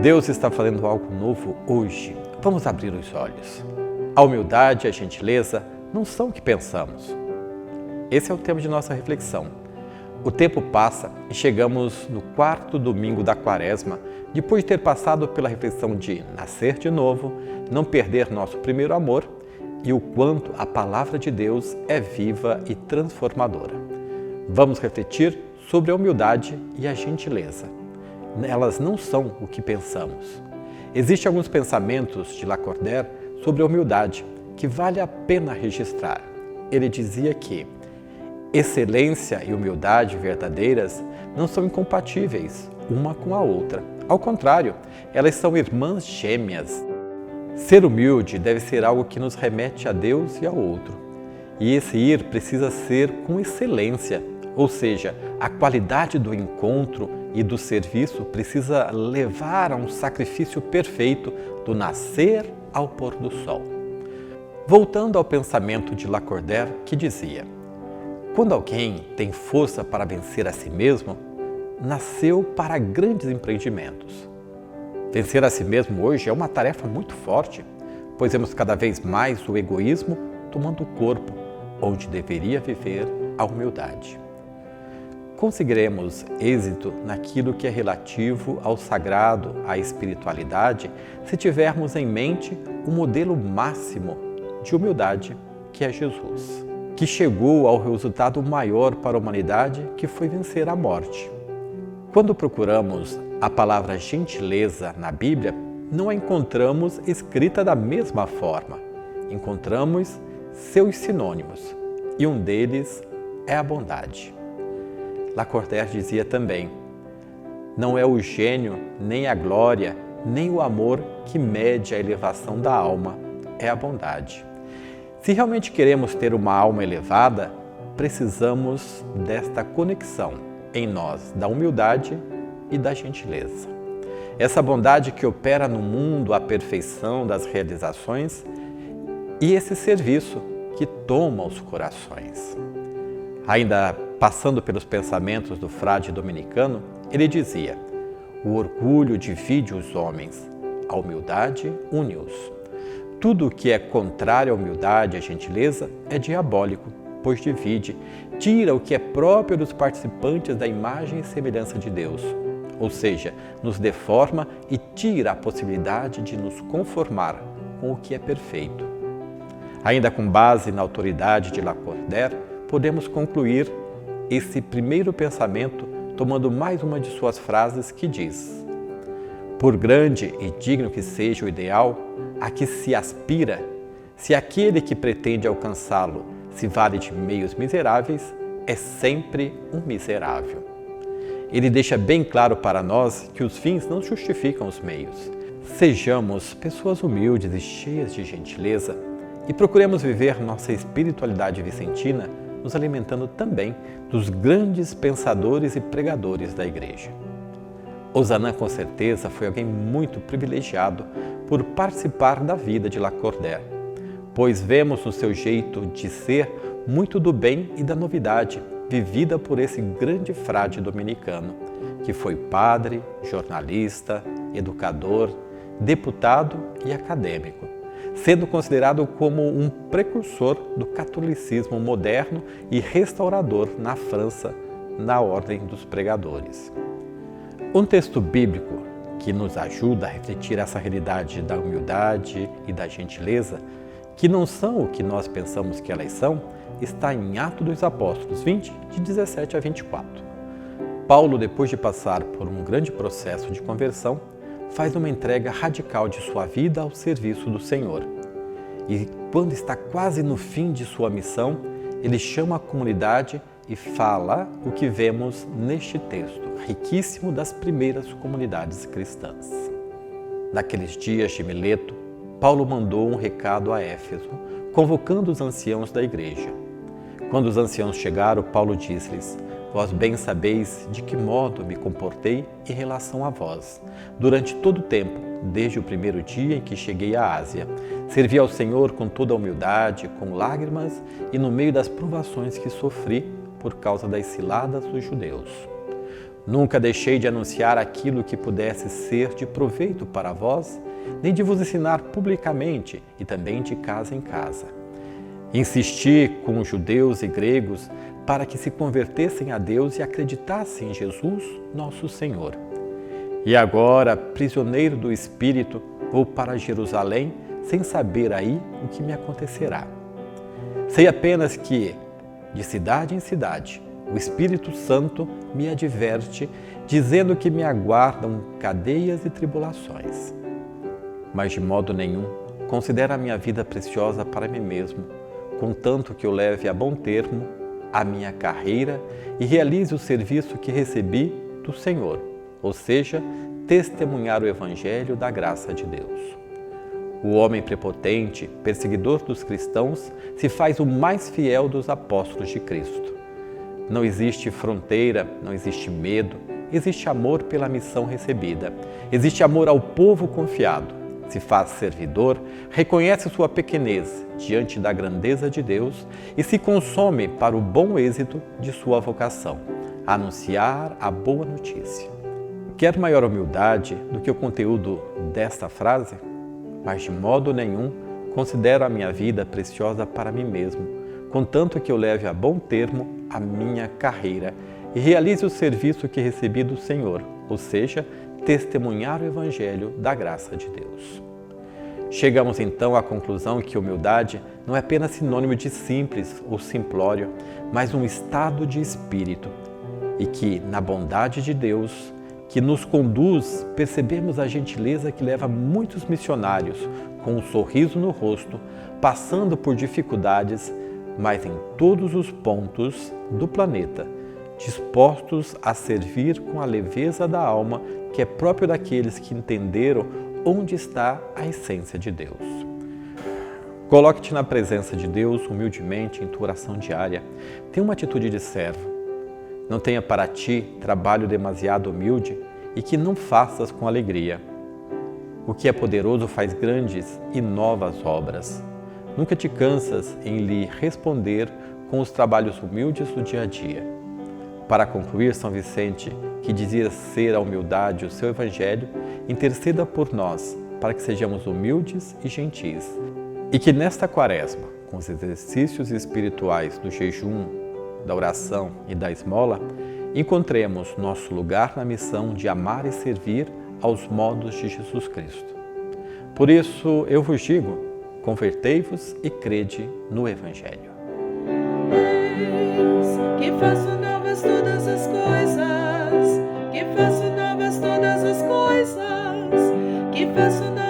Deus está fazendo algo novo hoje. Vamos abrir os olhos. A humildade e a gentileza não são o que pensamos. Esse é o tema de nossa reflexão. O tempo passa e chegamos no 4º domingo da Quaresma, depois de ter passado pela reflexão de nascer de novo, não perder nosso primeiro amor e o quanto a palavra de Deus é viva e transformadora. Vamos refletir sobre a humildade e a gentileza. Elas não são o que pensamos. Existem alguns pensamentos de Lacordaire sobre a humildade que vale a pena registrar. Ele dizia que excelência e humildade verdadeiras não são incompatíveis uma com a outra. Ao contrário, elas são irmãs gêmeas. Ser humilde deve ser algo que nos remete a Deus e ao outro. E esse ir precisa ser com excelência, ou seja, a qualidade do encontro e do serviço precisa levar a um sacrifício perfeito do nascer ao pôr do sol. Voltando ao pensamento de Lacordaire, que dizia: quando alguém tem força para vencer a si mesmo, nasceu para grandes empreendimentos. Vencer a si mesmo hoje é uma tarefa muito forte, pois vemos cada vez mais o egoísmo tomando o corpo, onde deveria viver a humildade. Conseguiremos êxito naquilo que é relativo ao sagrado, à espiritualidade, se tivermos em mente o modelo máximo de humildade, que é Jesus, que chegou ao resultado maior para a humanidade, que foi vencer a morte. Quando procuramos a palavra gentileza na Bíblia, não a encontramos escrita da mesma forma. Encontramos seus sinônimos, e um deles é a bondade. Lacordaire dizia também: não é o gênio, nem a glória, nem o amor que mede a elevação da alma, é a bondade. Se realmente queremos ter uma alma elevada, precisamos desta conexão em nós, da humildade e da gentileza. Essa bondade que opera no mundo a perfeição das realizações e esse serviço que toma os corações. Ainda passando pelos pensamentos do frade dominicano, ele dizia: o orgulho divide os homens, a humildade une-os. Tudo o que é contrário à humildade e à gentileza é diabólico, pois divide, tira o que é próprio dos participantes da imagem e semelhança de Deus, ou seja, nos deforma e tira a possibilidade de nos conformar com o que é perfeito. Ainda com base na autoridade de Lacordaire, podemos concluir esse primeiro pensamento tomando mais uma de suas frases que diz: por grande e digno que seja o ideal a que se aspira, se aquele que pretende alcançá-lo se vale de meios miseráveis, é sempre um miserável. Ele deixa bem claro para nós que os fins não justificam os meios. Sejamos pessoas humildes e cheias de gentileza e procuremos viver nossa espiritualidade vicentina nos alimentando também dos grandes pensadores e pregadores da Igreja. Ozanam, com certeza, foi alguém muito privilegiado por participar da vida de Lacordaire, pois vemos no seu jeito de ser muito do bem e da novidade vivida por esse grande frade dominicano, que foi padre, jornalista, educador, deputado e acadêmico, sendo considerado como um precursor do catolicismo moderno e restaurador na França, na Ordem dos Pregadores. Um texto bíblico que nos ajuda a refletir essa realidade da humildade e da gentileza, que não são o que nós pensamos que elas são, está em Atos dos Apóstolos 20, de 17 a 24. Paulo, depois de passar por um grande processo de conversão, faz uma entrega radical de sua vida ao serviço do Senhor. E quando está quase no fim de sua missão, ele chama a comunidade e fala o que vemos neste texto, riquíssimo das primeiras comunidades cristãs. Naqueles dias de Mileto, Paulo mandou um recado a Éfeso, convocando os anciãos da igreja. Quando os anciãos chegaram, Paulo disse-lhes: vós bem sabeis de que modo me comportei em relação a vós, durante todo o tempo, desde o primeiro dia em que cheguei à Ásia. Servi ao Senhor com toda a humildade, com lágrimas e no meio das provações que sofri por causa das ciladas dos judeus. Nunca deixei de anunciar aquilo que pudesse ser de proveito para vós, nem de vos ensinar publicamente e também de casa em casa. Insisti com os judeus e gregos para que se convertessem a Deus e acreditassem em Jesus, nosso Senhor. E agora, prisioneiro do Espírito, vou para Jerusalém sem saber aí o que me acontecerá. Sei apenas que, de cidade em cidade, o Espírito Santo me adverte, dizendo que me aguardam cadeias e tribulações. Mas de modo nenhum considero a minha vida preciosa para mim mesmo, contanto que eu leve a bom termo a minha carreira e realize o serviço que recebi do Senhor, ou seja, testemunhar o Evangelho da graça de Deus. O homem prepotente, perseguidor dos cristãos, se faz o mais fiel dos apóstolos de Cristo. Não existe fronteira, não existe medo, existe amor pela missão recebida, existe amor ao povo confiado. Se faz servidor, reconhece sua pequenez diante da grandeza de Deus e se consome para o bom êxito de sua vocação, anunciar a boa notícia. Quer maior humildade do que o conteúdo desta frase? Mas de modo nenhum considero a minha vida preciosa para mim mesmo, contanto que eu leve a bom termo a minha carreira e realize o serviço que recebi do Senhor, ou seja, testemunhar o Evangelho da graça de Deus. Chegamos então à conclusão que humildade não é apenas sinônimo de simples ou simplório, mas um estado de espírito, e que, na bondade de Deus, que nos conduz, percebemos a gentileza que leva muitos missionários com um sorriso no rosto, passando por dificuldades, mas em todos os pontos do planeta, dispostos a servir com a leveza da alma que é próprio daqueles que entenderam onde está a essência de Deus. Coloque-te na presença de Deus humildemente em tua oração diária. Tenha uma atitude de servo. Não tenha para ti trabalho demasiado humilde e que não faças com alegria. O que é poderoso faz grandes e novas obras. Nunca te cansas em lhe responder com os trabalhos humildes do dia a dia. Para concluir, São Vicente, que dizia ser a humildade o seu Evangelho, interceda por nós, para que sejamos humildes e gentis. E que nesta quaresma, com os exercícios espirituais do jejum, da oração e da esmola, encontremos nosso lugar na missão de amar e servir aos modos de Jesus Cristo. Por isso, eu vos digo, convertei-vos e crede no Evangelho. Que faço novas todas as coisas, que faço novas todas as coisas, que faço novas